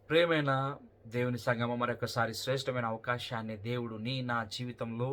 ప్రియమైన దేవుని సంగమం, మరొకసారి శ్రేష్టమైన అవకాశాన్ని దేవుడు నా జీవితంలో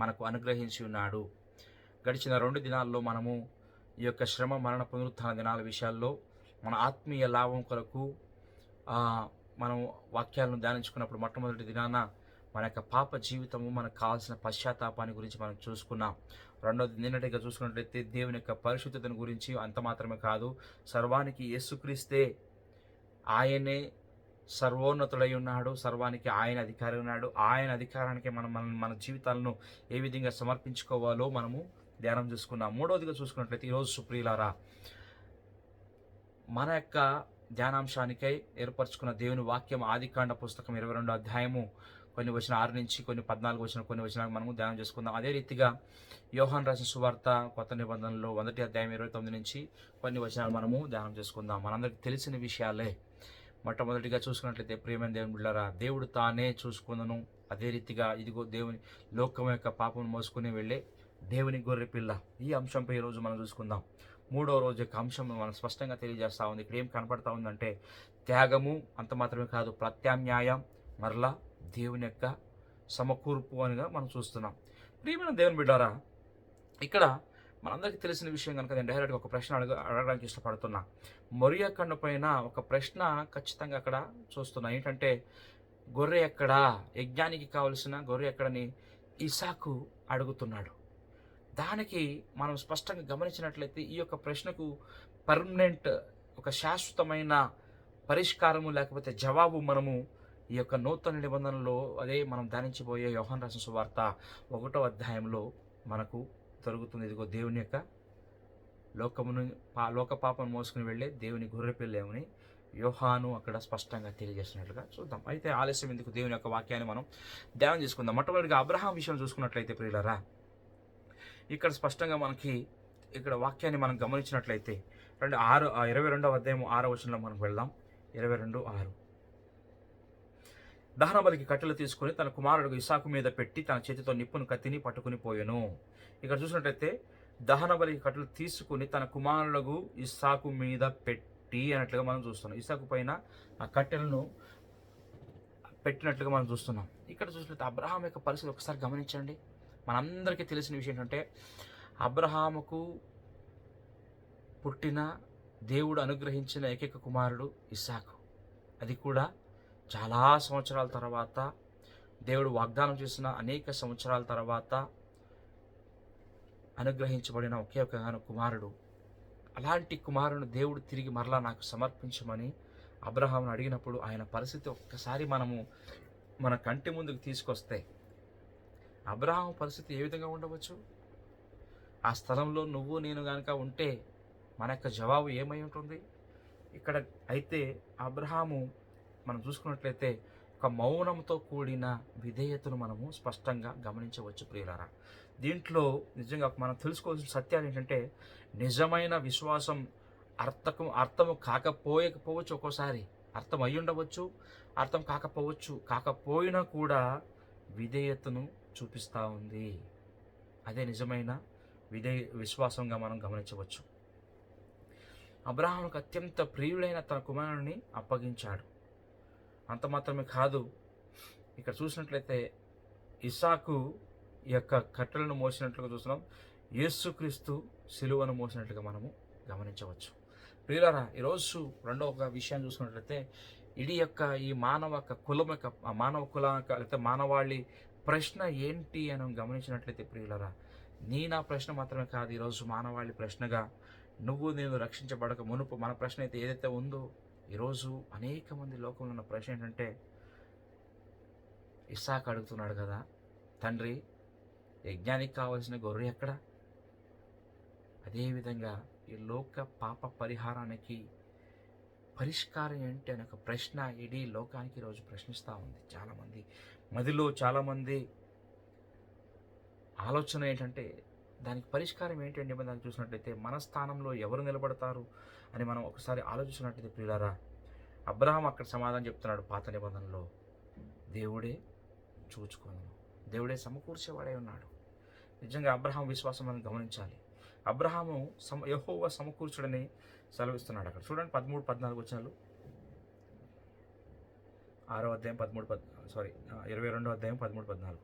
మనకు అనుగ్రహించి ఉన్నాడు. గడిచిన 2 దినాల్లో మనము ఈ యొక్క శ్రమ, మరణ, పునరుత్థాన దినాల విషయాల్లో మన ఆత్మీయ లాభం కొరకు మనం వాక్యాలను ధ్యానించుకున్నప్పుడు మొట్టమొదటి దినాన మన యొక్క పాప జీవితము, మనకు కావాల్సిన పశ్చాత్తాపాన్ని గురించి మనం చూసుకున్నాం. రెండోది నిన్నటిగా చూసుకున్నట్లయితే దేవుని యొక్క పరిశుద్ధతను గురించి, అంత మాత్రమే కాదు, సర్వానికి యేసుక్రీస్తే ఆయనే సర్వోన్నతుడై ఉన్నాడు. సర్వానికి ఆయన అధికారి ఉన్నాడు. ఆయన అధికారానికి మనం మన జీవితాలను ఏ విధంగా సమర్పించుకోవాలో మనము ధ్యానం చేసుకున్నాం. మూడవదిగా చూసుకున్నట్లయితే ఈరోజు ప్రియులారా, మన యొక్క ధ్యానాంశానికై ఏర్పరచుకున్న దేవుని వాక్యం ఆదికాండ పుస్తకం 22 అధ్యాయము కొన్ని వచనం 6 నుంచి కొన్ని 14 వచనం కొన్ని వచనాలు మనము ధ్యానం చేసుకుందాం. అదే రీతిగా యోహాను రాసిన సువార్త కొత్త నిబంధనలో 1వ అధ్యాయం 29 నుంచి కొన్ని వచనాలు మనము ధ్యానం చేసుకుందాం. మనందరికీ తెలిసిన విషయాలే. మొట్టమొదటిగా చూసుకున్నట్లయితే ప్రియమైన దేవుని బిడ్డలారా, దేవుడు తానే చూసుకుందను. అదే రీతిగా ఇదిగో దేవుని లోకం యొక్క పాపం మోసుకుని వెళ్ళే దేవుని గొర్రె పిల్ల. ఈ అంశంపై ఈరోజు మనం చూసుకుందాం. మూడవ రోజు యొక్క అంశం మనం స్పష్టంగా తెలియజేస్తూ ఉంది. ఇక్కడ ఏం కనపడతా ఉందంటే త్యాగము, అంత మాత్రమే కాదు ప్రత్యామ్నాయం, మరలా దేవుని యొక్క సమకూర్పు అనిగా మనం చూస్తున్నాం. ప్రియమైన దేవుని బిడ్డారా, ఇక్కడ మనందరికీ తెలిసిన విషయం కనుక నేను డైరెక్ట్గా ఒక ప్రశ్న అడగడానికి ఇష్టపడుతున్నా. మొరియా కన్ను పైన ఒక ప్రశ్న ఖచ్చితంగా అక్కడ చూస్తున్నా. ఏంటంటే గొర్రె ఎక్కడా, యజ్ఞానికి కావలసిన గొర్రె ఎక్కడని ఇసాకు అడుగుతున్నాడు. దానికి మనం స్పష్టంగా గమనించినట్లయితే ఈ యొక్క ప్రశ్నకు పర్మనెంట్, ఒక శాశ్వతమైన పరిష్కారము లేకపోతే జవాబు మనము ఈ యొక్క నూతన నిబంధనలో, అదే మనం ధ్యానించబోయే యోహాను రాసిన సువార్త 1వ అధ్యాయంలో మనకు దొరుకుతుంది. ఇదిగో దేవుని యొక్క లోక పాపం మోసుకుని వెళ్ళే దేవుని గొర్రె పిల్లేమని యోహాను అక్కడ స్పష్టంగా తెలియజేస్తున్నట్లుగా చూద్దాం. అయితే ఆలస్యం ఎందుకు, దేవుని యొక్క వాక్యాన్ని మనం ధ్యానం చేసుకుందాం. మొట్టమొదటిగా అబ్రహాం విషయం చూసుకున్నట్లయితే ప్రియులారా, ఇక్కడ స్పష్టంగా మనకి ఇక్కడ వాక్యాన్ని మనం గమనించినట్లయితే 22వ అధ్యాయం 6వ వచనంలో మనం వెళ్దాం. 22:6 దహన బలికి కట్టెలు తీసుకుని తన కుమారుడు ఇసాకు మీద పెట్టి తన చేతితో నిప్పును కత్తిని పట్టుకుని పోయెను. ఇక్కడ చూసినట్లయితే దహన బలికి కట్టెలు తీసుకుని తన కుమారుడు ఇసాకు మీద పెట్టి అన్నట్లుగా మనం చూస్తున్నాం. ఇసాకు పైన ఆ కట్టెలను పెట్టినట్లుగా మనం చూస్తున్నాం. ఇక్కడ చూసినట్లయితే అబ్రహాం యొక్క పరిస్థితి ఒకసారి గమనించండి. మనందరికీ తెలిసిన విషయం ఏంటంటే అబ్రహాముకు పుట్టిన, దేవుడు అనుగ్రహించిన ఏకైక కుమారుడు ఇస్సాకు. అది కూడా చాలా సంవత్సరాల తర్వాత, దేవుడు వాగ్దానం చేసిన అనేక సంవత్సరాల తర్వాత అనుగ్రహించబడిన ఒకే ఒక కుమారుడు. అలాంటి కుమారుని దేవుడు తిరిగి మరలా నాకు సమర్పించమని అబ్రహామును అడిగినప్పుడు ఆయన పరిస్థితి ఒక్కసారి మనము మన కంటి ముందుకు తీసుకొస్తే అబ్రహాము పరిస్థితి ఏ విధంగా ఉండవచ్చు? ఆ స్థలంలో నువ్వు నేను కనుక ఉంటే మన యొక్క జవాబు ఏమై ఉంటుంది? ఇక్కడ అయితే అబ్రహాము మనం చూసుకున్నట్లయితే ఒక మౌనంతో కూడిన విధేయతను మనము స్పష్టంగా గమనించవచ్చు ప్రియులారా. దీంట్లో నిజంగా మనం తెలుసుకోవాల్సిన సత్యాలు ఏంటంటే, నిజమైన విశ్వాసం అర్థము కాకపోవచ్చు, ఒక్కోసారి అర్థం అయి ఉండవచ్చు, అర్థం కాకపోయినా కూడా విధేయతను చూపిస్తూ ఉంది. అదే నిజమైన విశ్వాసంగా మనం గమనించవచ్చు. అబ్రహాముకు అత్యంత ప్రియులైన తన కుమారుని అప్పగించాడు. అంత మాత్రమే కాదు, ఇక్కడ చూసినట్లయితే ఇస్సాకు ఈ యొక్క కట్టెలను మోసినట్లుగా చూస్తున్నాం. యేసుక్రీస్తు సిలువను మోసినట్లుగా మనము గమనించవచ్చు. ప్రియులారా, ఈరోజు రెండవ విషయాన్ని చూసుకున్నట్లయితే ఈ మానవ కులం లేకపోతే మానవాళి ప్రశ్న ఏంటి అని గమనించినట్లయితే ప్రియులారా, నా ప్రశ్న మాత్రమే కాదు, ఈరోజు మానవాళి ప్రశ్నగా నువ్వు నేను రక్షించబడక మునుపు మన ప్రశ్న అయితే ఏదైతే ఉందో, ఈరోజు అనేక మంది లోకంలో ఉన్న ప్రశ్న ఏంటంటే, ఇస్సాకు అడుగుతున్నాడు కదా, తండ్రి యజ్ఞానికి కావాల్సిన గొర్రె ఎక్కడ? అదేవిధంగా ఈ లోక పాప పరిహారానికి పరిష్కారం ఏంటి అనే ఒక ప్రశ్న ఇడీ లోకానికి ఈరోజు ప్రశ్నిస్తూ ఉంది. చాలామంది మదిలో చాలామంది ఆలోచన ఏంటంటే, దానికి పరిష్కారం ఏంటంటే దాన్ని చూసినట్లయితే మన స్థానంలో ఎవరు నిలబడతారు అని మనం ఒకసారి ఆలోచించినట్లయితే ప్రియులారా, అబ్రహాం అక్కడ సమాధానం చెప్తున్నాడు. పాత నిబంధనలో దేవుడే చూచుకోను, దేవుడే సమకూర్చేవాడే ఉన్నాడు. నిజంగా అబ్రహాం విశ్వాసం మనం గమనించాలి. అబ్రహాము యెహోవా సమకూర్చుడని సెలవిస్తున్నాడు. అక్కడ చూడండి 13-14 వచనాలు. 22 అధ్యాయం 13-14.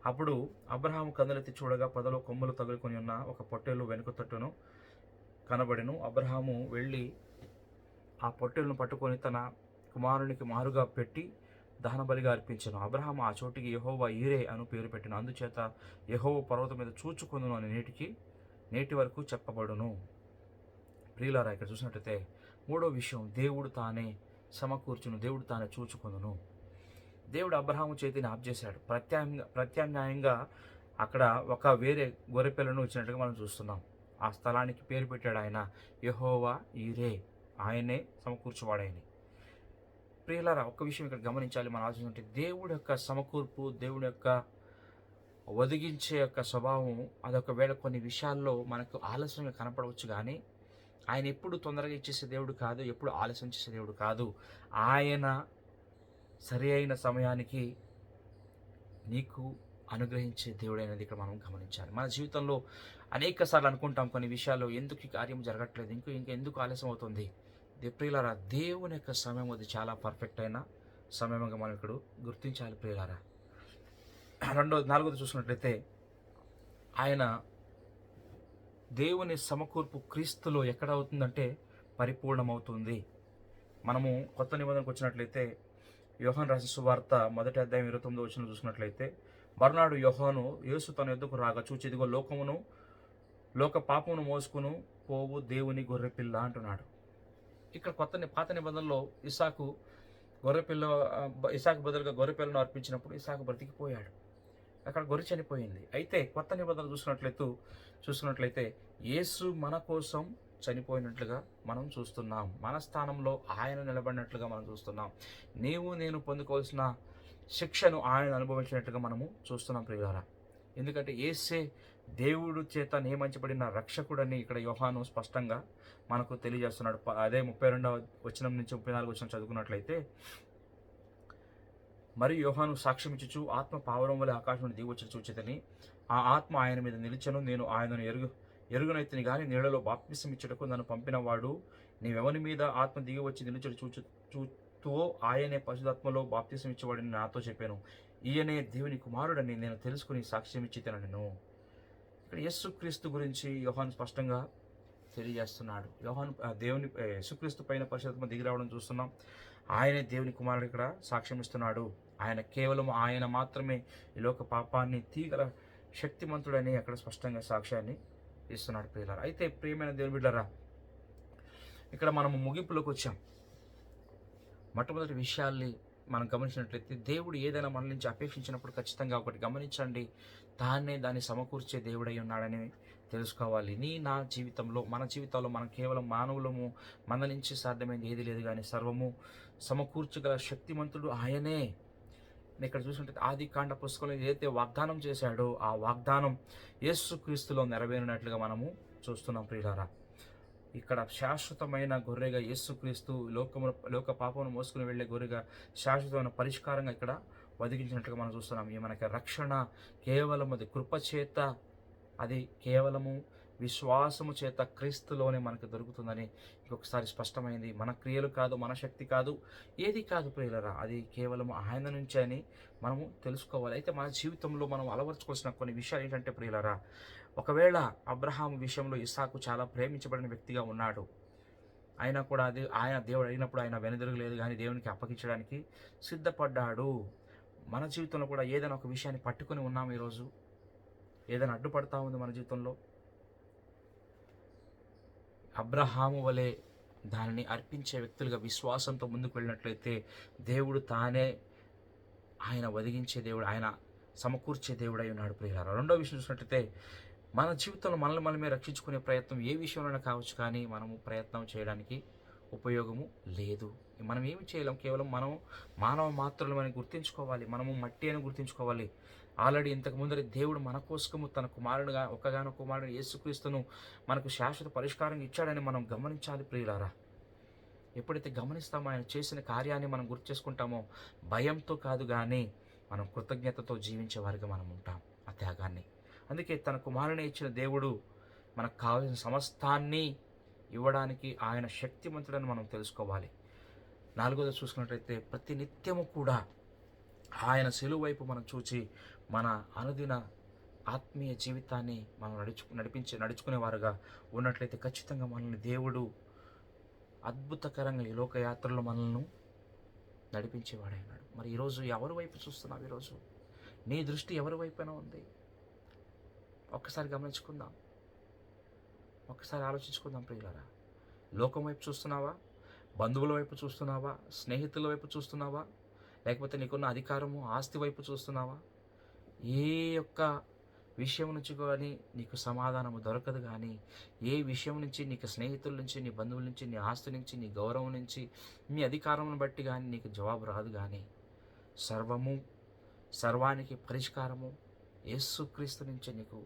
అప్పుడు అబ్రహాము కన్నులెత్తి చూడగా పొదలో కొమ్ములు తగులుకొని ఉన్న ఒక పొట్టేలు వెనుక తట్టును కనబడెను. అబ్రహాము వెళ్ళి ఆ పొట్టేలును పట్టుకొని తన కుమారునికి మారుగా పెట్టి దహనబలిగా అర్పించెను. అబ్రహాము ఆ చోటికి యెహోవా ఈరే అను పేరు పెట్టెను. అందుచేత యెహోవా పర్వతం మీద చూచుకొనును అని నేటి వరకు చెప్పబడును. ప్రియులారా, ఇక్కడ చూసినట్లయితే మూడో విషయం, దేవుడు తానే సమకూర్చును, దేవుడు తానే చూచుకొనును. దేవుడు అబ్రహాము చేతిని ఆఫ్ చేశాడు. ప్రత్యామ్నాయంగా అక్కడ ఒక వేరే గొర్రెపిల్లను ఇచ్చినట్టుగా మనం చూస్తున్నాం. ఆ స్థలానికి పేరు పెట్టాడు ఆయన, యెహోవా ఈరే, ఆయనే సమకూర్చువాడని. ప్రియులారా, ఒక్క విషయం ఇక్కడ గమనించాలి, మనం ఆలోచించుకుంటే దేవుడి యొక్క సమకూర్పు, దేవుడి యొక్క ఒదిగించే యొక్క స్వభావం అదొక వేళ కొన్ని విషయాల్లో మనకు ఆలస్యంగా కనపడవచ్చు, కానీ ఆయన ఎప్పుడు తొందరగా ఇచ్చేసే దేవుడు కాదు, ఎప్పుడు ఆలస్యం చేసే దేవుడు కాదు. ఆయన సరి అయిన సమయానికి నీకు అనుగ్రహించే దేవుడు అనేది ఇక్కడ మనం గమనించాలి. మన జీవితంలో అనేక సార్లు అనుకుంటాం కొన్ని విషయాల్లో, ఎందుకు ఈ కార్యం జరగట్లేదు, ఎందుకు ఆలస్యం అవుతుంది. ప్రియులారా, దేవుని యొక్క సమయం అది చాలా పర్ఫెక్ట్ అయిన సమయంగా మనం ఇక్కడ గుర్తించాలి. ప్రియులారా, నాలుగోది చూసినట్లయితే ఆయన దేవుని సమకూర్పు క్రీస్తులో ఎక్కడ అవుతుందంటే పరిపూర్ణమవుతుంది. మనము కొత్త నిబంధనకు వచ్చినట్లయితే యోహాను రాసిన సువార్త 1వ అధ్యాయం 29వ వచనం చూసినట్లయితే, మరునాడు యోహాను యేసు తన యొద్దకు రాగా చూచి, ఇదిగో లోక పాపమును మోసుకును పోవు దేవుని గొర్రెపిల్ల అంటున్నాడు. ఇక్కడ పాత నిబంధనలో ఇసాకు బదులుగా గొర్రెపిల్లను అర్పించినప్పుడు ఇసాకు బ్రతికిపోయాడు, అక్కడ గొర్రె చనిపోయింది. అయితే కొత్త నిబంధనలు చూసినట్లయితే యేసు మన కోసం చనిపోయినట్లుగా మనం చూస్తున్నాం. మన స్థానంలో ఆయన నిలబడినట్లుగా మనం చూస్తున్నాం. నేను పొందుకోవాల్సిన శిక్షను ఆయన అనుభవించినట్లుగా మనము చూస్తున్నాం. ప్రియులారా, ఎందుకంటే యేసే దేవుడు చేత నియమించబడిన రక్షకుడని ఇక్కడ యోహాను స్పష్టంగా మనకు తెలియజేస్తున్నాడు. అదే 32వ వచనం నుంచి 34వ వచనం చదువుకున్నట్లయితే, మరియు యోహాను సాక్ష్యం ఇచ్చుచు, ఆత్మ పావురం వలె ఆకాశం నుండి దిగివచ్చి చూచితని, ఆ ఆత్మ ఆయన మీద నిలిచెను, నేను ఆయనను ఎరుగునైతిని గాని నీళ్లలో బాప్తిసం ఇచ్చుటకు నన్ను పంపిన వాడు నీవెవని మీద ఆత్మ దిగి వచ్చి నిలుచుడు చూచుతూ ఆయనే పరిశుద్ధాత్మలో బాప్తిసం ఇచ్చేవాడని నాతో చెప్పాను. ఈయనే దేవుని కుమారుడని నేను తెలుసుకుని సాక్ష్యం ఇచ్చితనను. ఇక్కడ యేసుక్రీస్తు గురించి యోహాను స్పష్టంగా తెలియజేస్తున్నాడు. యేసుక్రీస్తు పైన పరిశుద్ధాత్మ దిగి రావడం చూస్తున్నాం. ఆయనే దేవుని కుమారుడు ఇక్కడ సాక్ష్యం ఇస్తున్నాడు. ఆయన మాత్రమే ఈ లోక పాపాన్ని తీగల శక్తిమంతుడని అక్కడ స్పష్టంగా సాక్ష్యాన్ని ఇస్తున్నాడు. ప్రియులారా, అయితే ప్రియమైన దేవుని బిడ్డలారా, ఇక్కడ మనము ముగింపులోకి వచ్చాం. మొట్టమొదటి విషయాల్ని మనం గమనించినట్లయితే, దేవుడు ఏదైనా మన నుంచి అపేక్షించినప్పుడు ఖచ్చితంగా ఒకటి గమనించండి, దాన్ని సమకూర్చే దేవుడై ఉన్నాడని తెలుసుకోవాలి. నా జీవితంలో, మన జీవితంలో మనం కేవలం మానవులము, మన నుంచి సాధ్యమైంది ఏది లేదు, కానీ సర్వము సమకూర్చగల శక్తిమంతుడు ఆయనే. ఇక్కడ చూసినట్టు ఆదికాండ పుస్తకంలో ఏదైతే వాగ్దానం చేశాడో ఆ వాగ్దానం యేసుక్రీస్తులో నెరవేరినట్లుగా మనము చూస్తున్నాం. ప్రియులారా, ఇక్కడ శాశ్వతమైన గొర్రెగా యేసుక్రీస్తు లోక పాపమును మోసుకుని వెళ్ళే గొర్రెగా శాశ్వతమైన పరిష్కారంగా ఇక్కడ ఒదిగించినట్లుగా మనం చూస్తున్నాం. ఈ మనకి రక్షణ కేవలం అది కృపచేత, అది కేవలము విశ్వాసము చేత క్రీస్తులోనే మనకు దొరుకుతుందని ఇంకొకసారి స్పష్టమైంది. మన క్రియలు కాదు, మన శక్తి కాదు, ఏది కాదు ప్రియులరా, అది కేవలం ఆయన నుంచే అని మనము తెలుసుకోవాలి. అయితే మన జీవితంలో మనం అలవర్చుకోవాల్సిన కొన్ని విషయాలు ఏంటంటే ప్రియులరా, ఒకవేళ అబ్రహాము విషయంలో ఇస్సాకు చాలా ప్రేమించబడిన వ్యక్తిగా ఉన్నాడు, అయినా కూడా ఆయన దేవుడు అయినప్పుడు ఆయన వెనుదిరగలేదు, కానీ దేవునికి అప్పగించడానికి సిద్ధపడ్డాడు. మన జీవితంలో కూడా ఏదైనా ఒక విషయాన్ని పట్టుకొని ఉన్నాము, ఈరోజు ఏదైనా అడ్డుపడతా ఉంది మన జీవితంలో, అబ్రహాము వలె దానిని అర్పించే వ్యక్తులుగా విశ్వాసంతో ముందుకు వెళ్ళినట్లయితే దేవుడు తానే ఆయన ఒదిగించే దేవుడు, ఆయన సమకూర్చే దేవుడై ఉన్నాడు. ప్రియులారా, రెండో విషయం చూసినట్లయితే, మన జీవితంలో మనమే రక్షించుకునే ప్రయత్నం ఏ విషయంలోనే కావచ్చు, కానీ మనము ప్రయత్నం చేయడానికి ఉపయోగము లేదు. మనం ఏమి చేయలేం, కేవలం మనం మానవ మాత్రులమని గుర్తించుకోవాలి, మనము మట్టి అని గుర్తించుకోవాలి. ఆల్రెడీ ఇంతకు ముందర దేవుడు మన కోసము తన కుమారుడుగా ఒక్కగానొక్క కుమారుడు యేసుక్రీస్తును మనకు శాశ్వత పరిష్కారం ఇచ్చాడని మనం గమనించాలి. ప్రియులారా, ఎప్పుడైతే గమనిస్తామో ఆయన చేసిన కార్యాన్ని మనం గుర్తు చేసుకుంటామో భయంతో కాదు, కానీ మనం కృతజ్ఞతతో జీవించే వారిగా మనం ఉంటాం ఆ త్యాగాన్ని. అందుకే తన కుమారుని ఇచ్చిన దేవుడు మనకు కావాల్సిన సమస్తాన్ని ఇవ్వడానికి ఆయన శక్తిమంతుడని మనం తెలుసుకోవాలి. నాలుగోది చూసుకున్నట్లయితే ప్రతి నిత్యము కూడా ఆయన సిలువ వైపు మనం చూచి మన అనుదిన ఆత్మీయ జీవితాన్ని మనం నడుచుకునేవారుగా ఉన్నట్లయితే ఖచ్చితంగా మనల్ని దేవుడు అద్భుతకరంగా ఈ లోకయాత్రలో మనల్ని నడిపించేవాడైనాడు. మరి ఈరోజు ఎవరి వైపు చూస్తున్నావు? ఈరోజు నీ దృష్టి ఎవరి వైపున ఉంది? ఒక్కసారి గమనించుకుందాం, ఒక్కసారి ఆలోచించుకుందాం ప్రియులారా. లోకం వైపు చూస్తున్నావా? బంధువుల వైపు చూస్తున్నావా? స్నేహితుల వైపు చూస్తున్నావా? లేకపోతే నీకున్న అధికారము, ఆస్తి వైపు చూస్తున్నావా? ఏ యొక్క విషయం నుంచి కానీ నీకు సమాధానము దొరకదు. కానీ ఏ విషయం నుంచి, నీకు స్నేహితుల నుంచి, నీ బంధువుల నుంచి, నీ ఆస్తి నుంచి, నీ గౌరవం నుంచి, నీ అధికారమును బట్టి కానీ నీకు జవాబు రాదు. కానీ సర్వానికి పరిష్కారము యేసుక్రీస్తు నుంచి నీకు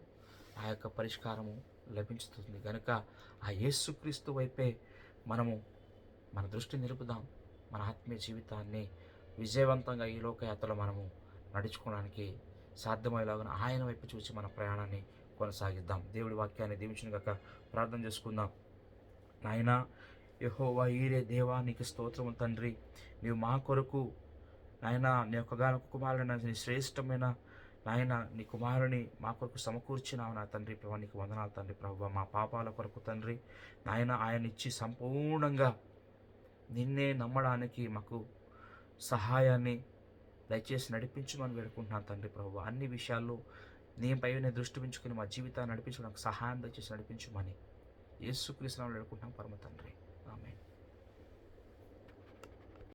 ఆ యొక్క పరిష్కారము లభించుతుంది. కనుక ఆ యేసుక్రీస్తు వైపే మనము మన దృష్టి నిలుపుదాం. మన ఆత్మీయ జీవితాన్ని విజయవంతంగా ఈ లోకయాత్రలో మనము నడుచుకోవడానికి సాధ్యమయ్యేలాగా ఆయన వైపు చూసి మన ప్రయాణాన్ని కొనసాగిద్దాం. దేవుడి వాక్యాన్ని దీవించును గాక. ప్రార్థన చేసుకుందాం. నాయనా యెహోవా ఈరే దేవా, నీకు స్తోత్రము తండ్రి. నీవు మా కొరకు నాయనా నీ యొక్కగానొక్క కుమారుని, నీ శ్రేష్టమైన నాయన నీ కుమారుని మా కొరకు సమకూర్చినావు నా తండ్రి. ప్రభా నీకు వందనాలు తండ్రి. ప్రభా మా పాపాల కొరకు తండ్రి నాయన ఆయన ఇచ్చి సంపూర్ణంగా నిన్నే నమ్మడానికి మాకు సహాయాన్ని దయచేసి నడిపించమని వేడుకుంటున్నాను తండ్రి. ప్రభు అన్ని విషయాల్లో నీపైనే దృష్టి ఉంచుకుని మా జీవితాన్ని నడిపించడానికి సహాయం దయచేసి నడిపించమని యేసుక్రీస్తు నామములో వేడుకుంటున్నాం పరమ తండ్రి.